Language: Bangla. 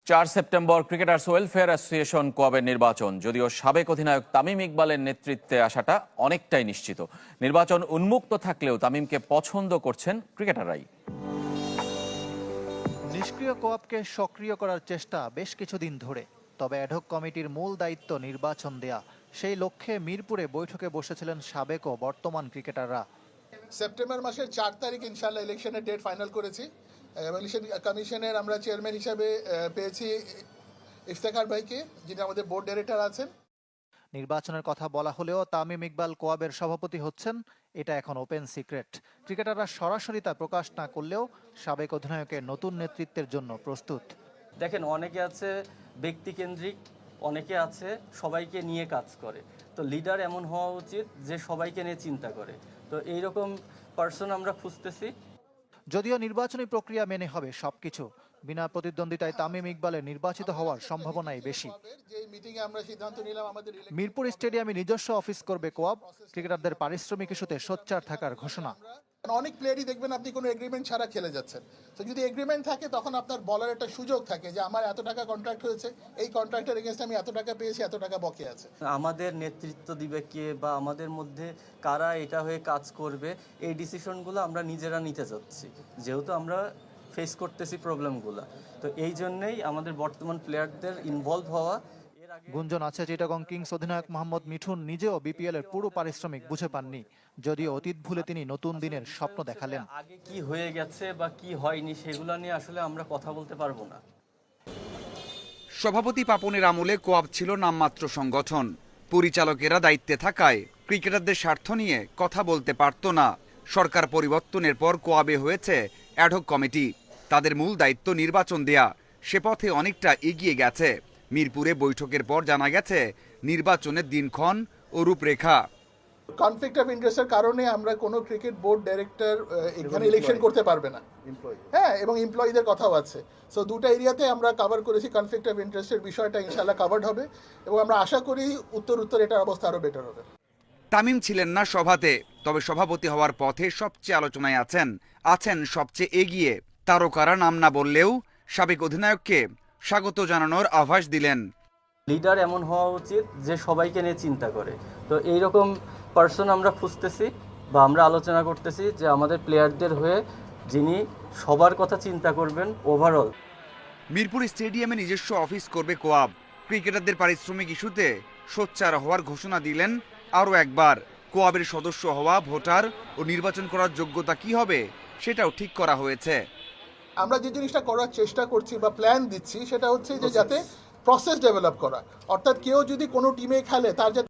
সেপ্টেম্বর ক্রিকেটার্স ওয়েলফেয়ার অ্যাসোসিয়েশন কোয়াবের নির্বাচন। যদিও সাবেক অধিনায়ক তামিম ইকবালের নেতৃত্বে আসাটা অনেকটাই নিশ্চিত। নির্বাচন উন্মুক্ত থাকলেও তামিমকে পছন্দ করছেন ক্রিকেটাররাই। নিষ্ক্রিয় কোয়াবকে সক্রিয় করার চেষ্টা বেশ কিছুদিন ধরে, তবে অ্যাডহক কমিটির মূল দায়িত্ব নির্বাচন দেয়া। সেই লক্ষ্যে মিরপুরে বৈঠকে বসেছিলেন সাবেক ও বর্তমান ক্রিকেটাররা। সেপ্টেম্বর মাসের 4 তারিখ ইনশাআল্লাহ ইলেকশনের ডেট ফাইনাল করেছি। ইলেকশন কমিশনের আমরা চেয়ারম্যান হিসাবে পেয়েছি ইফতেখার ভাইকে, যিনি আমাদের বোর্ড ডাইরেক্টর আছেন। নির্বাচনের কথা বলা হলেও তামিম ইকবাল কোয়াবের সভাপতি হচ্ছেন এটা এখন ওপেন সিক্রেট। ক্রিকেটাররা সরাসরি তা প্রকাশ না করলেও সাবেক অধিনায়কের নতুন নেতৃত্বের জন্য প্রস্তুত। দেখেন, অনেকে আছে ব্যক্তিকেন্দ্রিক, অনেকে আছে সবাইকে নিয়ে কাজ করে। তো লিডার এমন হওয়া উচিত যে সবাইকে নিয়ে চিন্তা করে। তো এইরকম পার্সন আমরা খুঁজতেছি। যদিও নির্বাচনী প্রক্রিয়া মেনে হবে সবকিছু, বিনা প্রতিদ্বন্দ্বিতায় তামিম ইকবালের নির্বাচিত হওয়ার সম্ভাবনাই বেশি। মিরপুর স্টেডিয়ামে নিজস্ব অফিস করবে কোয়াব। ক্রিকেটারদের পারিশ্রমিক ইস্যুতে সোচ্চার থাকার ঘোষণা। অনেক প্লেয়ারই দেখবেন আপনি কোনো এগ্রিমেন্ট ছাড়া খেলে যাচ্ছেন। তো যদি এগ্রিমেন্ট থাকে তখন আপনার বলার একটা সুযোগ থাকে যে আমার এত টাকা কন্ট্রাক্ট হয়েছে, এই কন্ট্রাক্টের এগেইনস্ট আমি এত টাকা পেয়েছি, এত টাকা বাকি আছে। আমাদের নেতৃত্ব দিবে কে বা আমাদের মধ্যে কারা এটা হয়ে কাজ করবে, এই ডিসিশনগুলো আমরা নিজেরা নিতে যাচ্ছি, যেহেতু আমরা ফেস করতেছি প্রবলেমগুলো। তো এই জন্যই আমাদের বর্তমান প্লেয়ারদের ইনভলভ হওয়া। গুঞ্জন আছে চিটাগং কিংস অধিনায়ক মোহাম্মদ মিঠুন নিজেও বিপিএল এর পুরো পারিশ্রমিক বুঝে পাননি, যদিও অতীত ভুলে তিনি নতুন দিনের স্বপ্ন দেখালেন। আগে কি হয়ে গেছে বা কি হয়নি সেগুলো নিয়ে আসলে আমরা কথা বলতে পারবো না। সভাপতি পাপনের আমলে কোয়াব ছিল নামমাত্র সংগঠন। পরিচালকেরা দায়িত্বে থাকায় ক্রিকেটারদের স্বার্থ নিয়ে কথা বলতে পারত না। সরকার পরিবর্তনের পর কোয়াবে হয়েছে অ্যাডহক কমিটি। তাদের মূল দায়িত্ব নির্বাচন দেয়া। সে পথে অনেকটা এগিয়ে গেছে। মিরপুরে বৈঠকের পর জানা গেছে নির্বাচনের দিনক্ষণ ও রূপরেখা। কনফ্লিক্ট অফ ইন্টারেস্টের কারণে আমরা কোনো ক্রিকেট বোর্ড ডাইরেক্টর এখানে ইলেকশন করতে পারবে না। হ্যাঁ, এবং এমপ্লয়ীদের কথাও আছে। সো দুটো এরিয়াতে আমরা কভার করেছি। কনফ্লিক্ট অফ ইন্টারেস্টের বিষয়টা ইনশাআল্লাহ কভার্ড হবে এবং আমরা আশা করি উত্তর এটার অবস্থা আরও বেটার হবে। তামিম ছিলেন না সভাতে, তবে সভাপতি হওয়ার পথে সবচেয়ে আলোচনায় আছেন সবচেয়ে এগিয়ে। তারকারা নাম না বললেও সাবেক অধিনায়ককে স্বাগত জানানোর আভাস দিলেন। লিডার এমন হওয়া উচিত যে সবাইকে নিয়ে চিন্তা করে। তো এইরকম পার্সন আমরা খুঁজতেছি বা আমরা আলোচনা করতেছি যে আমাদের প্লেয়ারদের হয়ে যিনি সবার কথা চিন্তা করবেন ওভারঅল। মিরপুর স্টেডিয়ামে নিজস্ব অফিস করবে কোয়াব। ক্রিকেটারদের পারিশ্রমিক ইস্যুতে সোচ্চার হওয়ার ঘোষণা দিলেন আরও একবার। কোয়াবের সদস্য হওয়া, ভোটার ও নির্বাচন করার যোগ্যতা কি হবে সেটাও ঠিক করা হয়েছে। আমরা যে জিনিসটা করার চেষ্টা করছি বা প্ল্যান দিচ্ছি সেটা হচ্ছে যে যাতে প্রসেস ডেভেলপ করা, অর্থাৎ কেউ যদি কোনো টিমে খেলে তার যাতে